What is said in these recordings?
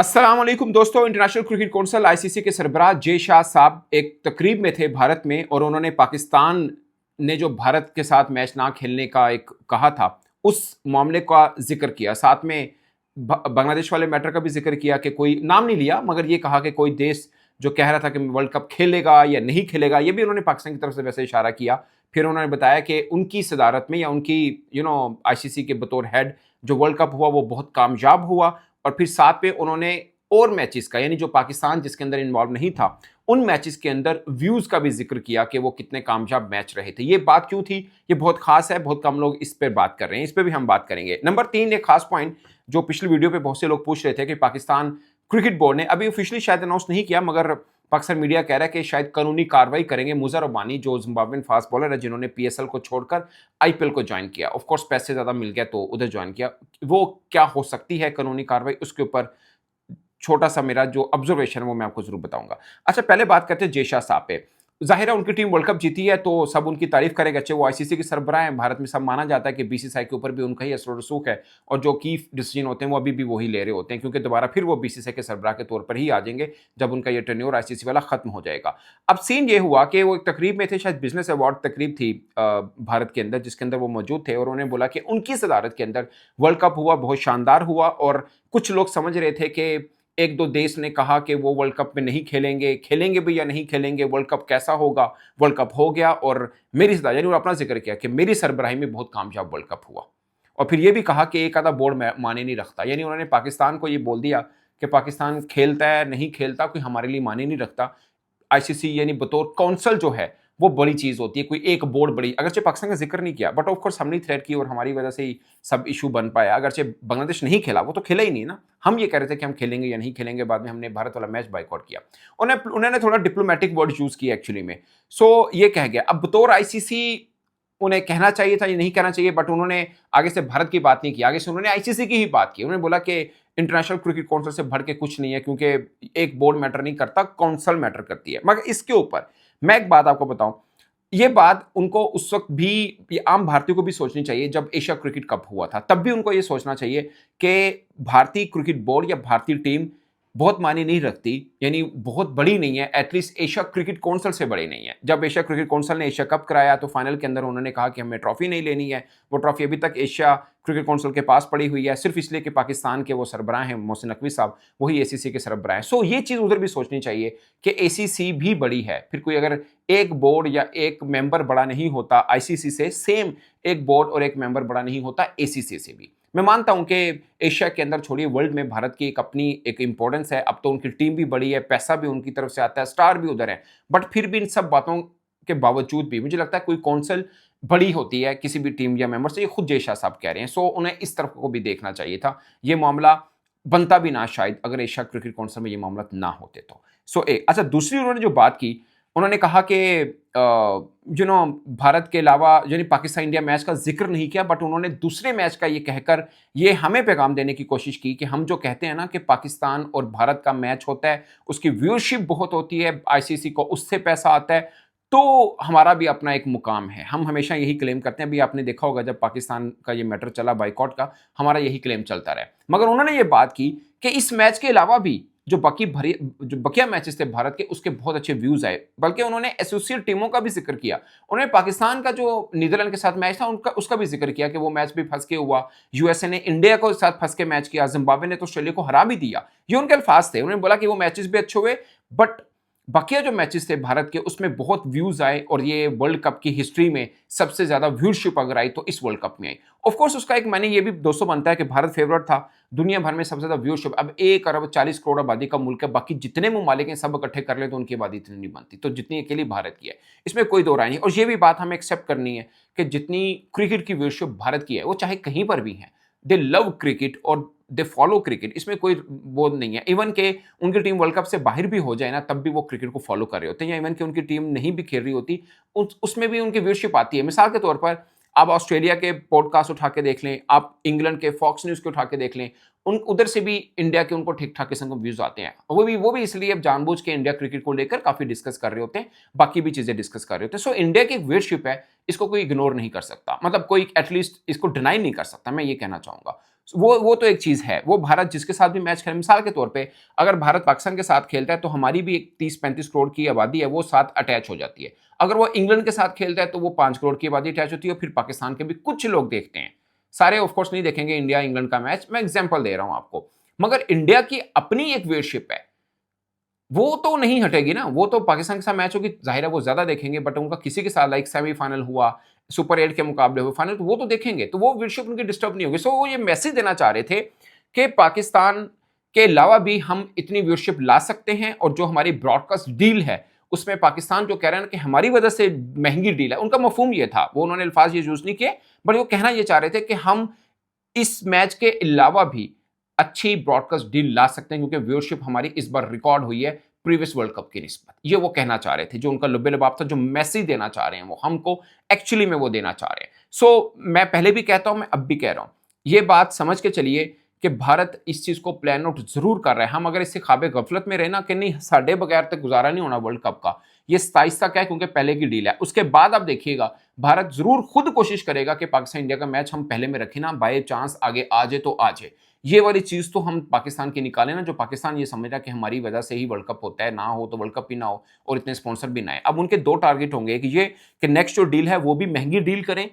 अस्सलाम वालेकुम दोस्तों। इंटरनेशनल क्रिकेट काउंसिल आईसीसी के सरबराह जय शाह साहब एक तकरीब में थे भारत में और उन्होंने पाकिस्तान ने जो भारत के साथ मैच ना खेलने का एक कहा था उस मामले का जिक्र किया। साथ में बांग्लादेश वाले मैटर का भी जिक्र किया कि कोई नाम नहीं लिया मगर ये कहा कि कोई देश जो कह रहा था कि वर्ल्ड कप खेलेगा या नहीं खेलेगा, ये भी उन्होंने पाकिस्तान की तरफ से वैसे इशारा किया। फिर उन्होंने बताया कि उनकी सदारत में या उनकी आईसीसी के बतौर हेड जो वर्ल्ड कप हुआ वो बहुत कामयाब हुआ। और फिर साथ में उन्होंने और मैचेस का यानी जो पाकिस्तान जिसके अंदर इन्वॉल्व नहीं था उन मैचेस के अंदर व्यूज का भी जिक्र किया कि वो कितने कामयाब मैच रहे थे। ये बात क्यों थी, ये बहुत खास है, बहुत कम लोग इस पर बात कर रहे हैं, इस पर भी हम बात करेंगे। नंबर 3 एक खास पॉइंट जो पिछले वीडियो पे बहुत से लोग पूछ रहे थे कि पाकिस्तान क्रिकेट बोर्ड ने अभी ऑफिशियली शायद अनाउंस नहीं किया मगर पाकिस्तान मीडिया कह रहा है कि शायद कानूनी कार्रवाई करेंगे मुजर रब्बानी जो जिम्बाब्वेन फास्ट बॉलर है जिन्होंने पीएसएल को छोड़कर आईपीएल को ज्वाइन किया। ऑफ कोर्स पैसे ज्यादा मिल गया तो उधर ज्वाइन किया। वो क्या हो सकती है कानूनी कार्रवाई, उसके ऊपर छोटा सा मेरा जो ऑब्जर्वेशन है वो मैं आपको जरूर बताऊंगा। अच्छा, पहले बात करते हैं जय शाह साहब पे। जाहिर है उनकी टीम वर्ल्ड कप जीती है तो सब उनकी तारीफ करेंगे। अच्छे वो आईसीसी के सरबराह हैं, भारत में सब माना जाता है कि बीसीसीआई के ऊपर भी उनका ही असर रसूख है और जो की डिसीजन होते हैं वो अभी भी वही ले रहे होते हैं क्योंकि दोबारा फिर वो बीसीसीआई के सरबराह के तौर पर ही आ जाएंगे जब उनका ये टेन्योर आईसीसी वाला खत्म हो जाएगा। अब सीन ये हुआ कि वो एक तकरीब में थे, शायद बिजनेस अवार्ड तकरीब थी भारत के अंदर जिसके अंदर वो मौजूद थे और उन्होंने बोला कि उनकी सदारत के अंदर वर्ल्ड कप हुआ, बहुत शानदार हुआ। और कुछ लोग समझ रहे थे कि एक दो देश ने कहा कि वो वर्ल्ड कप में नहीं खेलेंगे, खेलेंगे भी या नहीं खेलेंगे, वर्ल्ड कप कैसा होगा। वर्ल्ड कप हो गया और मेरी यानी उन्होंने अपना जिक्र किया कि मेरी सरबराही में बहुत कामयाब वर्ल्ड कप हुआ। और फिर ये भी कहा कि एक आधा बोर्ड माने नहीं रखता, यानी उन्होंने पाकिस्तान को ये बोल दिया कि पाकिस्तान खेलता है नहीं खेलता कोई हमारे लिए माने नहीं रखता। आईसीसी यानी बतौर काउंसिल जो है वो बड़ी चीज होती है, कोई एक बोर्ड बड़ी, अगरचे पाकिस्तान का जिक्र नहीं किया बट ऑफ कोर्स हमने थ्रेट की और हमारी वजह से ही सब इशू बन पाया। अगरचे बांग्लादेश नहीं खेला, वो तो खेला ही नहीं ना, हम ये कह रहे थे कि हम खेलेंगे या नहीं खेलेंगे, बाद में हमने भारत वाला मैच बाइकआउट किया। उन्होंने थोड़ा डिप्लोमेटिक वर्ड यूज किया एक्चुअली में। सो ये कह गया। अब बतौर आईसीसी उन्हें कहना चाहिए था या नहीं कहना चाहिए बट उन्होंने आगे से भारत की बात नहीं की, आगे से उन्होंने आईसीसी की ही बात की। उन्होंने बोला कि इंटरनेशनल क्रिकेट काउंसिल से बढ़ के कुछ नहीं है क्योंकि एक बोर्ड मैटर नहीं करता, काउंसिल मैटर करती है। मगर इसके ऊपर मैं एक बात आपको बताऊं, ये बात उनको उस वक्त भी, ये आम भारतीयों को भी सोचनी चाहिए जब एशिया क्रिकेट कप हुआ था, तब भी उनको ये सोचना चाहिए कि भारतीय क्रिकेट बोर्ड या भारतीय टीम बहुत मायने नहीं रखती, यानी बहुत बड़ी नहीं है, एटलीस्ट एशिया क्रिकेट काउंसिल से बड़ी नहीं है। जब एशिया क्रिकेट काउंसिल ने एशिया कप कराया तो फाइनल के अंदर उन्होंने कहा कि हमें ट्रॉफी नहीं लेनी है, वो ट्रॉफी अभी तक एशिया क्रिकेट काउंसिल के पास पड़ी हुई है, सिर्फ इसलिए कि पाकिस्तान के वो सरबराह हैं मोहसिन नकवी साहब, वही एसीसी के सरबराह हैं। सो ये चीज़ उधर भी सोचनी चाहिए कि एसीसी भी बड़ी है, फिर कोई अगर एक बोर्ड या एक मेंबर बड़ा नहीं होता आईसीसी से, सेम एक बोर्ड और एक मेंबर बड़ा नहीं होता एसीसी से भी। मैं मानता हूं कि एशिया के अंदर छोड़िए वर्ल्ड में भारत की एक अपनी एक इंपॉर्टेंस है, अब तो उनकी टीम भी बड़ी है, पैसा भी उनकी तरफ से आता है, स्टार भी उधर है, बट फिर भी इन सब बातों के बावजूद भी मुझे लगता है कोई काउंसिल बड़ी होती है किसी भी टीम या मेंबर से, ये खुद जय शाह साहब कह रहे हैं। सो उन्हें इस तरफ को भी देखना चाहिए था, ये मामला बनता भी ना शायद अगर एशिया क्रिकेट काउंसिल में ये मामला ना होते तो। अच्छा, दूसरी उन्होंने जो बात की, उन्होंने कहा कि भारत के अलावा यानी पाकिस्तान इंडिया मैच का जिक्र नहीं किया बट उन्होंने दूसरे मैच का ये कहकर ये हमें पैगाम देने की कोशिश की कि हम जो कहते हैं ना कि पाकिस्तान और भारत का मैच होता है, उसकी व्यूअरशिप बहुत होती है, आईसीसी को उससे पैसा आता है, तो हमारा भी अपना एक मुकाम है। हम हमेशा यही क्लेम करते हैं, अभी आपने देखा होगा जब पाकिस्तान का ये मैटर चला बाइकआउट का, हमारा यही क्लेम चलता रहा। मगर उन्होंने ये बात की कि इस मैच के अलावा भी जो बकिया मैचेस थे भारत के, उसके बहुत अच्छे व्यूज आए, बल्कि उन्होंने एसोसिएट टीमों का भी जिक्र किया। उन्होंने पाकिस्तान का जो नीदरलैंड के साथ मैच था उसका भी जिक्र किया कि वो मैच भी फंस के हुआ, यूएसए ने इंडिया को साथ फंस के मैच किया, जिम्बाब्वे ने तो ऑस्ट्रेलिया को हरा भी दिया, ये उनके अल्फाज थे। उन्होंने बोला कि वो मैचेस भी अच्छे हुए बट बकिया जो मैचेस थे भारत के उसमें बहुत व्यूज आए और ये वर्ल्ड कप की हिस्ट्री में सबसे ज्यादा व्यूअरशिप अगर आई तो इस वर्ल्ड कप में आई। ऑफ कोर्स उसका एक मैंने ये भी दोस्तों बनता है कि भारत फेवरेट था, दुनिया भर में सबसे ज्यादा व्यूअरशिप, अब 1 अरब 40 करोड़ आबादी का मुल्क है, बाकी जितने ममालिक हैं सब इकट्ठे कर ले तो उनकी आबादी इतनी नहीं बनती, तो जितनी अकेली भारत की है इसमें कोई दो राय नहीं। और ये भी बात हमें एक्सेप्ट करनी है कि जितनी क्रिकेट की व्यूअरशिप भारत की है वो चाहे कहीं पर भी है, दे लव क्रिकेट और दे फॉलो क्रिकेट, इसमें कोई वो नहीं है। इवन के उनकी टीम वर्ल्ड कप से बाहर भी हो जाए ना तब भी वो क्रिकेट को फॉलो कर रहे होते हैं, या इवन कि उनकी टीम नहीं भी खेल रही होती उसमें भी उनकी व्यूअरशिप आती है। मिसाल के तौर पर आप ऑस्ट्रेलिया के पॉडकास्ट उठा के देख लें, आप इंग्लैंड के फॉक्स न्यूज के उठा के देख लें, उधर से भी इंडिया के उनको ठीक ठाक किस्म के व्यूज आते हैं। वो भी इसलिए अब जानबूझ के इंडिया क्रिकेट को लेकर काफी डिस्कस कर रहे होते हैं, बाकी भी चीजें डिस्कस कर रहे होते हैं। सो इंडिया की एक व्यूअरशिप है, इसको कोई इग्नोर नहीं कर सकता, मतलब कोई एटलीस्ट इसको डिनाई नहीं कर सकता, मैं ये कहना चाहूंगा। वो तो एक चीज है। वो भारत जिसके साथ भी मैच खेले, मिसाल के तौर पे अगर भारत पाकिस्तान के साथ खेलता है तो हमारी भी एक 30-35 करोड़ की आबादी है, वो साथ अटैच हो जाती है। अगर वो इंग्लैंड के साथ खेलता है तो वो 5 करोड़ की आबादी अटैच होती है, और फिर पाकिस्तान के भी कुछ लोग देखते हैं। सारे ऑफकोर्स नहीं देखेंगे इंडिया इंग्लैंड का मैच, मैं एग्जाम्पल दे रहा हूं आपको। मगर इंडिया की अपनी एक व्यूअरशिप है, वो तो नहीं हटेगी ना। वो तो पाकिस्तान के साथ मैच होगी, जाहिर है वो ज्यादा देखेंगे, बट उनका किसी के साथ लाइक सेमीफाइनल हुआ, सुपर 8 के मुकाबले हुए, फाइनल, तो वो तो देखेंगे, तो वो व्यूअरशिप उनकी डिस्टर्ब नहीं होगी। सो वो ये मैसेज देना चाह रहे थे कि पाकिस्तान के अलावा भी हम इतनी व्यूअरशिप ला सकते हैं, और जो हमारी ब्रॉडकास्ट डील है उसमें पाकिस्तान जो कह रहे हैं कि हमारी वजह से महंगी डील है, उनका मफहूम ये था, वो उन्होंने अल्फाज ये यूज नहीं किए, बट वो कहना ये चाह रहे थे कि हम इस मैच के अलावा भी अच्छी ब्रॉडकास्ट डील ला सकते हैं, क्योंकि व्यूअरशिप हमारी इस बार रिकॉर्ड हुई है प्रीवियस वर्ल्ड कप की निस्बत। ये वो कहना चाह रहे थे, जो उनका लुब्बे लबाब था, जो मैसेज देना चाह रहे हैं वो हमको एक्चुअली में वो देना चाह रहे हैं। सो मैं पहले भी कहता हूं, मैं अब भी कह रहा हूं, ये बात समझ के चलिए कि भारत इस चीज को प्लान आउट जरूर कर रहा है। हम अगर इससे ख्वाबे गफलत में रहना कि नहीं साढ़े बगैर तक गुजारा नहीं होना वर्ल्ड कप का, ये 27 तक है क्योंकि पहले की डील है। उसके बाद आप देखिएगा भारत जरूर खुद कोशिश करेगा कि पाकिस्तान इंडिया का मैच हम पहले में रखें ना, बाय चांस आगे आ जाए तो आ जाए। ये वाली चीज तो हम पाकिस्तान की निकालें ना, जो पाकिस्तान ये समझ रहा कि हमारी वजह से ही वर्ल्ड कप होता है, ना हो तो वर्ल्ड कप ही ना हो और इतने स्पॉन्सर भी ना आए। अब उनके दो टारगेट होंगे कि ये कि नेक्स्ट जो डील है वो भी महंगी डील करें,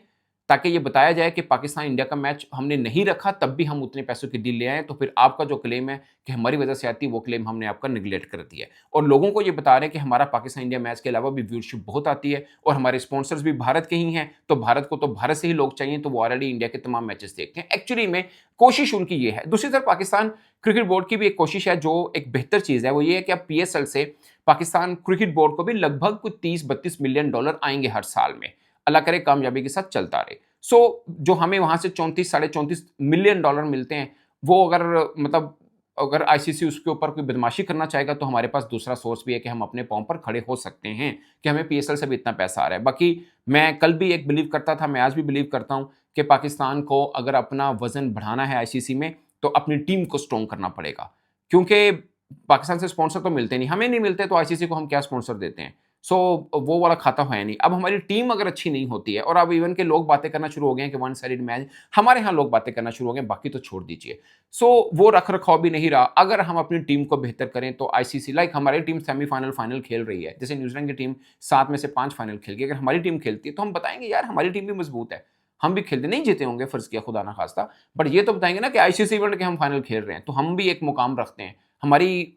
ताकि ये बताया जाए कि पाकिस्तान इंडिया का मैच हमने नहीं रखा तब भी हम उतने पैसों की डील ले आए, तो फिर आपका जो क्लेम है कि हमारी वजह से आती है, वो क्लेम हमने आपका निगलेक्ट कर दिया है। और लोगों को ये बता रहे हैं कि हमारा पाकिस्तान इंडिया मैच के अलावा भी व्यूअरशिप बहुत आती है, और हमारे स्पॉन्सर्स भी भारत के ही हैं, तो भारत को तो भारत से ही लोग चाहिए, तो वो ऑलरेडी इंडिया के तमाम मैचेस देखते हैं। एक्चुअली में कोशिश उनकी ये है। दूसरी तरफ पाकिस्तान क्रिकेट बोर्ड की भी एक कोशिश है, जो एक बेहतर चीज है, वो ये है कि अब पीएसएल से पाकिस्तान क्रिकेट बोर्ड को भी लगभग कुछ 30-32 मिलियन डॉलर आएंगे हर साल में। अल्लाह करे कामयाबी के साथ चलता रहे। सो जो हमें वहां से 34-34.5 मिलियन डॉलर मिलते हैं, वो अगर मतलब अगर आईसीसी उसके ऊपर कोई बदमाशी करना चाहेगा तो हमारे पास दूसरा सोर्स भी है कि हम अपने पांव पर खड़े हो सकते हैं कि हमें पीएसएल से भी इतना पैसा आ रहा है। बाकी मैं कल भी एक बिलीव करता था, मैं आज भी बिलीव करता हूं कि पाकिस्तान को अगर अपना वजन बढ़ाना है आईसीसी में तो अपनी टीम को स्ट्रॉन्ग करना पड़ेगा, क्योंकि पाकिस्तान से स्पॉन्सर तो मिलते नहीं, हमें नहीं मिलते, तो आईसीसी को हम क्या स्पॉन्सर देते हैं। सो वो वाला खाता है नहीं। अब हमारी टीम अगर अच्छी नहीं होती है, और अब इवन के लोग बातें करना शुरू हो गए हैं कि वन साइडेड मैच, हमारे यहाँ लोग बातें करना शुरू हो गए, बाकी तो छोड़ दीजिए। सो वो रख रखाव भी नहीं रहा। अगर हम अपनी टीम को बेहतर करें तो आईसीसी, लाइक हमारी टीम सेमीफाइनल फाइनल खेल रही है, जैसे न्यूजीलैंड की टीम 7 में से 5 फाइनल खेल गई, अगर हमारी टीम खेलती है तो हम बताएंगे यार हमारी टीम भी मजबूत है, हम भी खेलते, नहीं जीते होंगे फर्ज किया खुदा ना खास्ता, बट ये तो बताएंगे ना कि आईसीसी इवेंट के हम फाइनल खेल रहे हैं, तो हम भी एक मुकाम रखते हैं, हमारी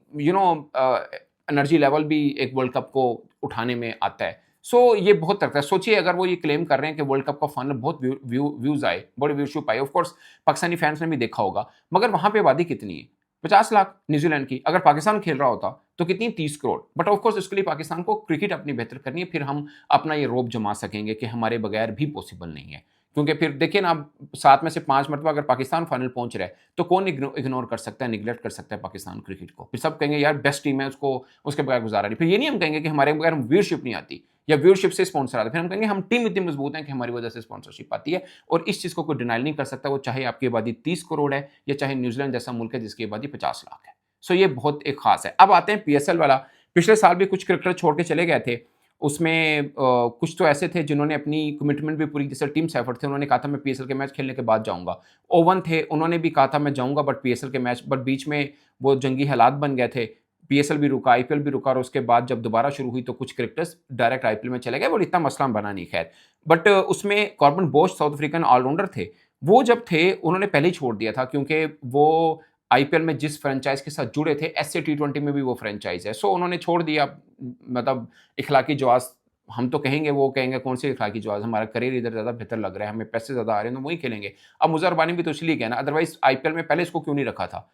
एनर्जी लेवल भी एक वर्ल्ड कप को उठाने में आता है। सो ये बहुत लगता है। सोचिए अगर वो ये क्लेम कर रहे हैं कि वर्ल्ड कप का फाइनल बहुत व्यूज आए, बड़े व्यूशिप आए, ऑफ कोर्स पाकिस्तानी फैंस ने भी देखा होगा, मगर वहां पे आबादी कितनी है? 50 लाख न्यूजीलैंड की। अगर पाकिस्तान खेल रहा होता तो कितनी? 30 करोड़। बट ऑफ कोर्स इसके लिए पाकिस्तान को क्रिकेट अपनी बेहतर करनी है, फिर हम अपना ये रोब जमा सकेंगे कि हमारे बगैर भी पॉसिबल नहीं है। क्योंकि फिर देखिए ना, 7 में से 5 मरतबा अगर पाकिस्तान फाइनल पहुंच रहा है तो कौन इग्नोर कर सकता है, निगलेक्ट कर सकता है पाकिस्तान क्रिकेट को? फिर सब कहेंगे यार बेस्ट टीम है, उसको उसके बगैर गुजारा नहीं। फिर ये नहीं हम कहेंगे कि हमारे बगैर व्यूअरशिप नहीं आती या व्यूअरशिप से स्पॉन्सर आते, फिर हम कहेंगे हम टीम इतनी मजबूत है कि हमारी वजह से स्पॉन्सरशिप आती है। और इस चीज को कोई डिनाइल नहीं कर सकता, वो चाहे आपकी आबादी 30 करोड़ है या चाहे न्यूजीलैंड जैसा मुल्क है जिसकी आबादी 50 लाख है। सो ये बहुत एक खास है। अब आते हैं पीएसएल वाला। पिछले साल भी कुछ क्रिकेटर छोड़ के चले गए थे, उसमें कुछ तो ऐसे थे जिन्होंने अपनी कमिटमेंट भी पूरी, जैसे टीम सैफर्ड थे, उन्होंने कहा था मैं पीएसएल के मैच खेलने के बाद जाऊंगा। ओवन थे, उन्होंने भी कहा था मैं जाऊंगा बट पीएसएल के मैच, बट बीच में वो जंगी हालात बन गए थे, पीएसएल भी रुका, आईपीएल भी रुका, और उसके बाद जब दोबारा शुरू हुई तो कुछ क्रिकेटर्स डायरेक्ट आईपीएल में चले गए, और इतना मसला बना नहीं खैर। बट उसमें कॉर्बन बोश साउथ अफ्रीकन ऑलराउंडर थे, वो जब थे उन्होंने पहले ही छोड़ दिया था, क्योंकि वो आईपीएल में जिस फ्रेंचाइज के साथ जुड़े थे, एसए टी20 में भी वो फ्रेंचाइज है, सो उन्होंने छोड़ दिया। मतलब इखलाकी जवाब हम तो कहेंगे, वो कहेंगे कौन सी इखलाकी जवाब, हमारा करियर इधर ज़्यादा बेहतर लग रहा है, हमें पैसे ज़्यादा आ रहे हैं तो वही खेलेंगे। अब मुजर रब्बानी भी तो इसलिए कहना, अदरवाइज आईपीएल में पहले इसको क्यों नहीं रखा था?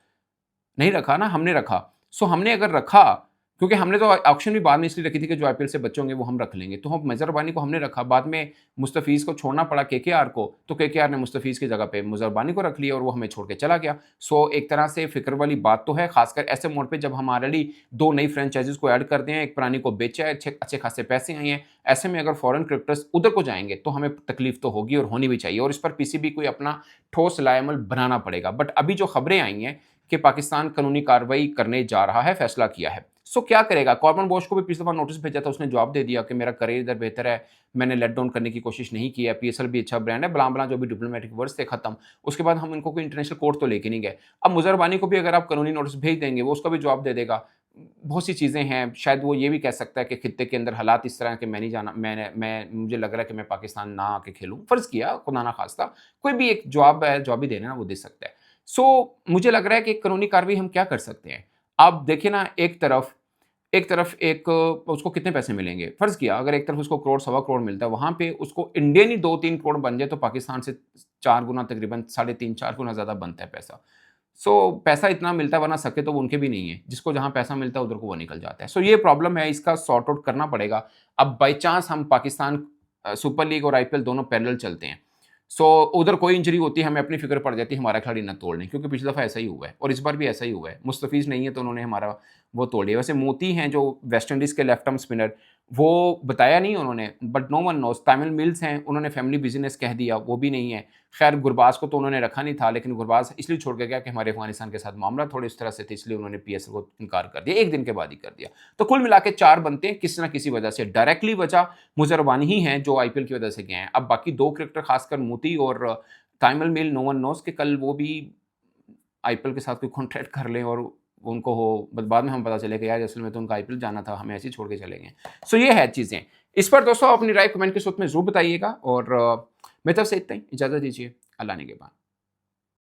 नहीं रखा ना, हमने रखा। सो हमने अगर रखा, क्योंकि हमने तो ऑप्शन भी बाद में इसलिए रखी थी कि जो आईपीएल से बच्चे होंगे वो हम रख लेंगे, तो हम मुजर रब्बानी को हमने रखा। बाद में मुस्तफीज़ को छोड़ना पड़ा केकेआर को, तो केकेआर ने मुस्तफीज़ की जगह पे मुजर रब्बानी को रख लिया और वो हमें छोड़ के चला गया। सो एक तरह से फिक्र वाली बात तो है, खासकर ऐसे मोड़ पे जब हम ऑलरेडी 2 नई फ्रेंचाइजीज को ऐड करते हैं, एक पुरानी को बेचा है, अच्छे खासे पैसे आए हैं, ऐसे में अगर फॉरेन क्रिकेटर्स उधर को जाएंगे तो हमें तकलीफ तो होगी और होनी भी चाहिए, और इस पर पीसीबी कोई अपना ठोस लाएमल बनाना पड़ेगा। बट अभी जो खबरें आई हैं कि पाकिस्तान कानूनी कार्रवाई करने जा रहा है, फैसला किया है। सो क्या करेगा? कॉर्बन बोश को भी पिछली दफा नोटिस भेजा था, उसने जवाब दे दिया कि मेरा करियर इधर बेहतर है, मैंने लेट डाउन करने की कोशिश नहीं की है, पीएसएल भी अच्छा ब्रांड है, बला जो भी डिप्लोमेटिक वर्ड्स थे खत्म। उसके बाद हम इनको कोई इंटरनेशनल कोर्ट तो लेके नहीं गए। अब मुजरबानी को भी अगर आप कानूनी नोटिस भेज देंगे, वो उसका भी जवाब दे देगा। बहुत सी चीज़ें हैं, शायद वो ये भी कह सकता है कि खित्ते के अंदर हालात इस तरह के मैं नहीं जाना, मुझे लग रहा है कि मैं पाकिस्तान ना आके खेलूँ। फ़र्ज़ किया, खुदा ना ख़ास्ता, कोई भी एक जवाब है, जवाब ही देना है ना, वो दे सकता है। मुझे लग रहा है कि कानूनी कार्रवाई हम क्या कर सकते हैं? आप देखिए ना, एक तरफ उसको कितने पैसे मिलेंगे? फ़र्ज़ किया अगर एक तरफ उसको करोड़, सवा करोड़ मिलता है, वहाँ पे उसको इंडियन ही 2-3 करोड़ बन जाए, तो पाकिस्तान से 4 गुना, तकरीबन साढ़े 3-4 गुना ज़्यादा बनता है पैसा। पैसा इतना मिलता है, वरना सके तो वो उनके भी नहीं है। जिसको जहाँ पैसा मिलता है उधर को वो निकल जाता है। ये प्रॉब्लम है, इसका सॉर्ट आउट करना पड़ेगा। अब बाय चांस हम पाकिस्तान सुपर लीग और आईपीएल दोनों पैरेलल चलते हैं। उधर कोई इंजरी होती है, हमें अपनी फ़िक्र पड़ जाती है हमारा खिलाड़ी ना तोड़ लें, क्योंकि पिछली दफ़ा ऐसा ही हुआ है और इस बार भी ऐसा ही हुआ है। मुस्तफ़ीज़ नहीं है तो उन्होंने हमारा वो तोड़ लिया। वैसे मोती हैं जो वेस्ट इंडीज़ के लेफ्ट आर्म स्पिनर, वो बताया नहीं उन्होंने, बट नो वन नोज़। तामिल मिल्स हैं, उन्होंने फैमिली बिज़नेस कह दिया, वो भी नहीं है। खैर गुरबाज को तो उन्होंने रखा नहीं था, लेकिन गुरबाज इसलिए छोड़ के गया कि हमारे अफ़गानिस्तान के साथ मामला थोड़े इस तरह से थे, इसलिए उन्होंने पीएसएल को इनकार कर दिया, 1 दिन के बाद ही कर दिया। तो कुल मिला के 4 बनते हैं किसी न किसी वजह से। डायरेक्टली वजह मुज़रबानी ही हैं जो आईपीएल की वजह से गए हैं। अब बाकी 2 क्रिकेटर, खासकर मोती और तामिल मिल, नो वन नोज़ कि कल वो भी आईपीएल के साथ कोई कॉन्ट्रैक्ट कर लें और उनको हो, बस बाद में हमें पता चले कि यार असल में तो उनका आईपीएल जाना था, हमें ऐसे ही छोड़ के चले गए। ये है चीज़ें। इस पर दोस्तों अपनी राय कमेंट के सूत्र में ज़रूर बताइएगा और मेरी तरफ से इतना ही। इजाज़त दीजिए। अल्लाह ने के बाद।